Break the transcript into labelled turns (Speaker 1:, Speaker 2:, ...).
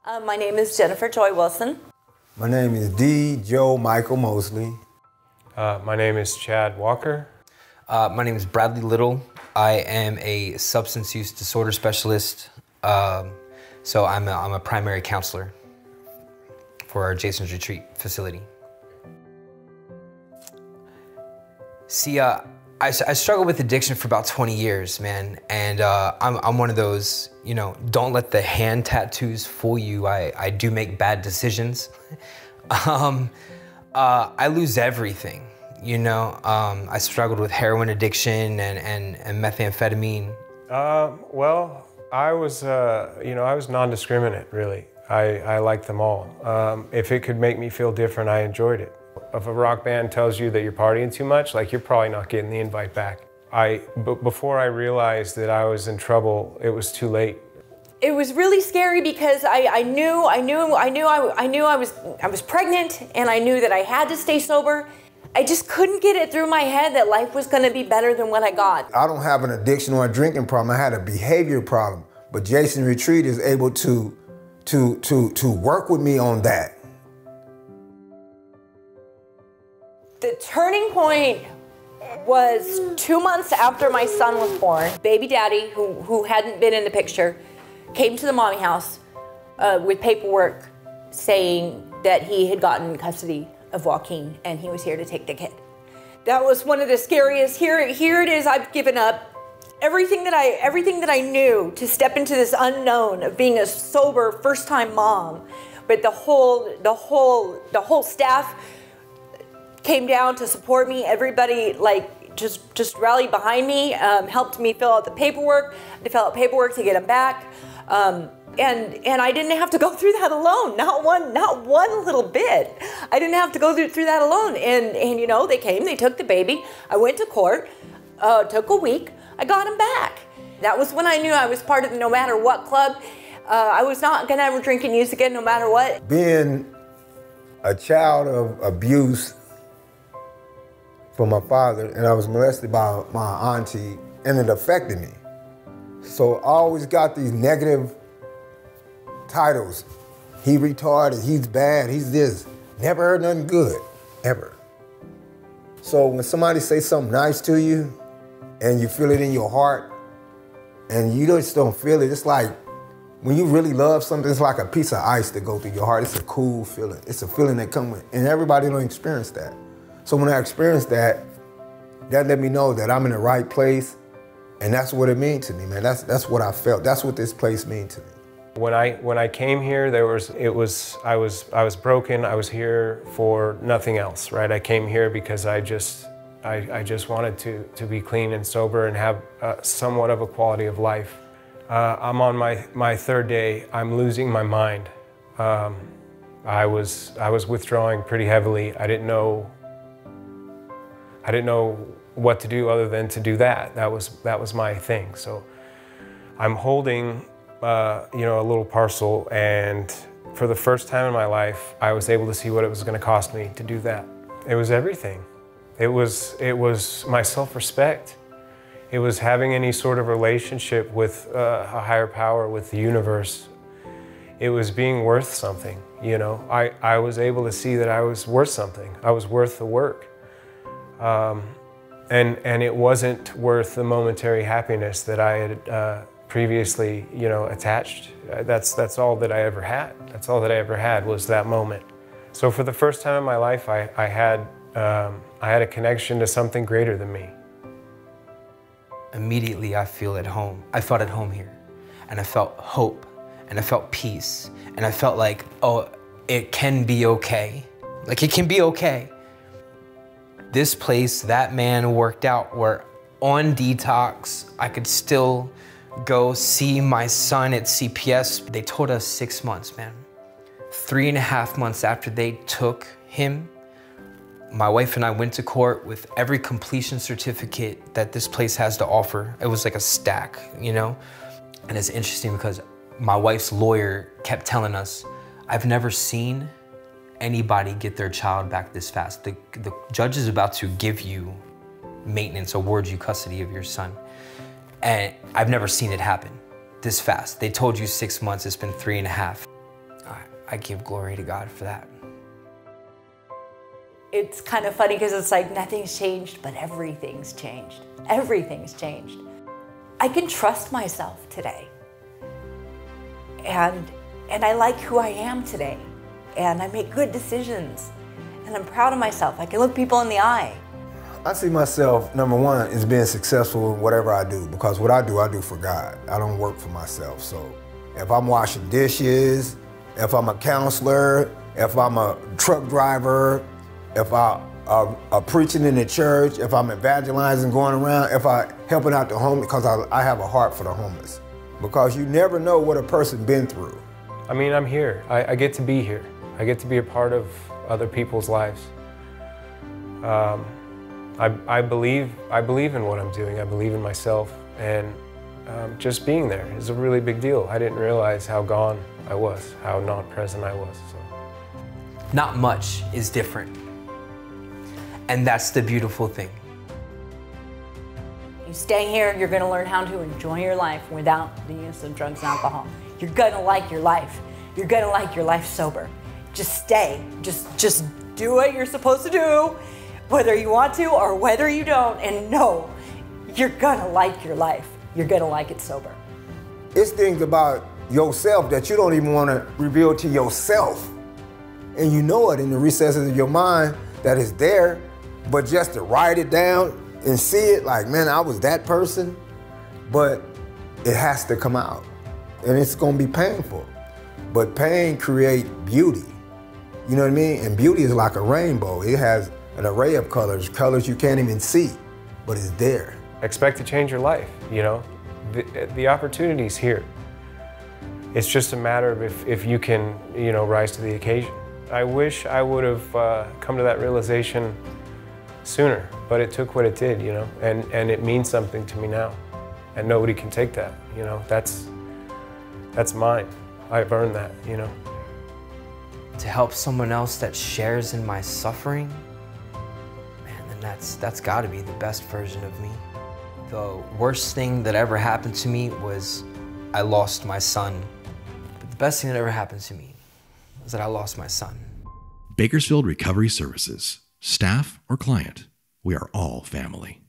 Speaker 1: My name is Jennifer Joy Wilson.
Speaker 2: My name is D. Joe Michael Mosley.
Speaker 3: My name is Chad Walker.
Speaker 4: My name is Bradley Little. I am a substance use disorder specialist. So I'm a primary counselor for our Jason's Retreat facility. See, I struggled with addiction for about 20 years, man. And I'm one of those, don't let the hand tattoos fool you. I do make bad decisions. I lose everything, I struggled with heroin addiction and methamphetamine.
Speaker 3: Well, I was non-discriminate, really. I liked them all. If it could make me feel different, I enjoyed it. If a rock band tells you that you're partying too much, you're probably not getting the invite back. Before I realized that I was in trouble, it was too late.
Speaker 1: It was really scary because I knew I was pregnant, and I knew that I had to stay sober. I just couldn't get it through my head that life was going to be better than what I got.
Speaker 2: I don't have an addiction or a drinking problem. I had a behavior problem. But Jason's Retreat is able to work with me on that.
Speaker 1: The turning point was 2 months after my son was born. Baby daddy, who hadn't been in the picture, came to the mommy house with paperwork saying that he had gotten custody of Joaquin and he was here to take the kid. That was one of the scariest. Here it is. I've given up everything that I knew to step into this unknown of being a sober first-time mom. But the whole staff came down to support me. Everybody just rallied behind me, helped me fill out the paperwork, to get him back. And I didn't have to go through that alone, not one little bit. I didn't have to go through that alone. And they came, they took the baby. I went to court, took a week, I got him back. That was when I knew I was part of the No Matter What club. I was not gonna ever drink and use again, no matter what.
Speaker 2: Being a child of abuse from my father, and I was molested by my auntie, and it affected me. So I always got these negative titles. He retarded, he's bad, he's this. Never heard nothing good, ever. So when somebody says something nice to you, and you feel it in your heart, and you just don't feel it, it's like when you really love something, it's like a piece of ice that goes through your heart. It's a cool feeling. It's a feeling that comes with, and everybody don't experience that. So when I experienced that, that let me know that I'm in the right place, and that's what it means to me, man. That's what I felt. That's what this place means to me.
Speaker 3: When I came here, I was broken. I was here for nothing else, right? I came here because I just wanted to be clean and sober and have somewhat of a quality of life. I'm on my third day. I'm losing my mind. I was withdrawing pretty heavily. I didn't know what to do other than to do that. That was my thing. So I'm holding a little parcel, and for the first time in my life, I was able to see what it was going to cost me to do that. It was everything. It was my self-respect. It was having any sort of relationship with a higher power, with the universe. It was being worth something, I was able to see that I was worth something. I was worth the work. And it wasn't worth the momentary happiness that I had previously, attached. That's all that I ever had. That's all that I ever had was that moment. So for the first time in my life, I had a connection to something greater than me.
Speaker 4: Immediately, I feel at home. I felt at home here, and I felt hope, and I felt peace, and I felt like, oh, it can be okay. It can be okay. This place, that man worked out where on detox, I could still go see my son at CPS. They told us 6 months, man. 3.5 months after they took him, my wife and I went to court with every completion certificate that this place has to offer. It was like a stack, And it's interesting because my wife's lawyer kept telling us, I've never seen anybody get their child back this fast. The judge is about to give you maintenance, award you custody of your son. And I've never seen it happen this fast. They told you 6 months, it's been 3.5. I give glory to God for that.
Speaker 1: It's kind of funny because it's like nothing's changed, but everything's changed. Everything's changed. I can trust myself today. And I like who I am today. And I make good decisions. And I'm proud of myself. I can look people in the eye.
Speaker 2: I see myself, number one, as being successful in whatever I do, because what I do for God. I don't work for myself. So if I'm washing dishes, if I'm a counselor, if I'm a truck driver, if I'm preaching in the church, if I'm evangelizing, going around, if I'm helping out the homeless, because I have a heart for the homeless. Because you never know what a person's been through.
Speaker 3: I mean, I'm here. I get to be here. I get to be a part of other people's lives. I believe in what I'm doing. I believe in myself, and just being there is a really big deal. I didn't realize how gone I was, how not present I was. So.
Speaker 4: Not much is different. And that's the beautiful thing.
Speaker 1: You stay here, you're gonna learn how to enjoy your life without the use of drugs and alcohol. You're gonna like your life. You're gonna like your life sober. Just stay, just do what you're supposed to do, whether you want to or whether you don't, and know you're gonna like your life. You're gonna like it sober.
Speaker 2: It's things about yourself that you don't even wanna reveal to yourself. And you know it in the recesses of your mind that it's there, but just to write it down and see it like, man, I was that person, but it has to come out. And it's gonna be painful. But pain creates beauty. You know what I mean? And beauty is like a rainbow. It has an array of colors, colors you can't even see, but it's there.
Speaker 3: Expect to change your life, you know? The opportunity's here. It's just a matter of if you can, you know, rise to the occasion. I wish I would have come to that realization sooner, but it took what it did, you know, and it means something to me now. And nobody can take that, you know, that's mine. I've earned that, you know.
Speaker 4: To help someone else that shares in my suffering, man, then that's gotta be the best version of me. The worst thing that ever happened to me was I lost my son. But the best thing that ever happened to me was that I lost my son.
Speaker 5: Bakersfield Recovery Services. Staff or client, we are all family.